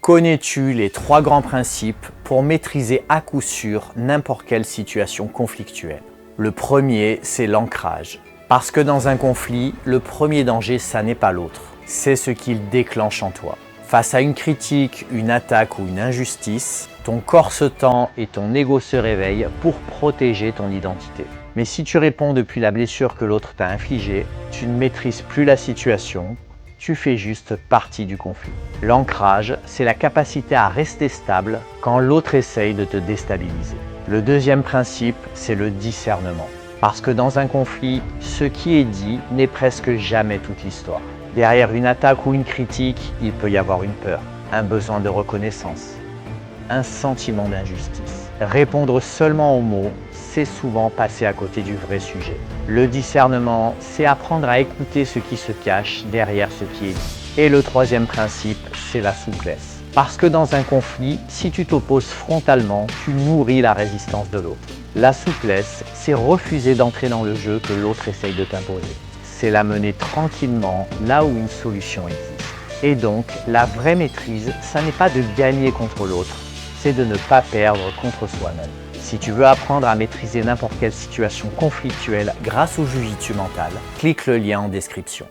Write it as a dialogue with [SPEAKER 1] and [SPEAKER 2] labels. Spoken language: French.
[SPEAKER 1] Connais-tu les 3 grands principes pour maîtriser à coup sûr n'importe quelle situation conflictuelle? Le premier, c'est l'ancrage. Parce que dans un conflit, le premier danger, ça n'est pas l'autre, c'est ce qu'il déclenche en toi. Face à une critique, une attaque ou une injustice, ton corps se tend et ton ego se réveille pour protéger ton identité. Mais si tu réponds depuis la blessure que l'autre t'a infligée, tu ne maîtrises plus la situation, tu fais juste partie du conflit. L'ancrage, c'est la capacité à rester stable quand l'autre essaye de te déstabiliser. Le deuxième principe, c'est le discernement. Parce que dans un conflit, ce qui est dit n'est presque jamais toute l'histoire. Derrière une attaque ou une critique, il peut y avoir une peur, un besoin de reconnaissance, un sentiment d'injustice. Répondre seulement aux mots, c'est souvent passer à côté du vrai sujet. Le discernement, c'est apprendre à écouter ce qui se cache derrière ce qui est dit. Et le troisième principe, c'est la souplesse. Parce que dans un conflit, si tu t'opposes frontalement, tu nourris la résistance de l'autre. La souplesse, c'est refuser d'entrer dans le jeu que l'autre essaye de t'imposer. C'est la mener tranquillement là où une solution existe. Et donc, la vraie maîtrise, ça n'est pas de gagner contre l'autre, c'est de ne pas perdre contre soi-même. Si tu veux apprendre à maîtriser n'importe quelle situation conflictuelle grâce au jujitsu mental, clique le lien en description.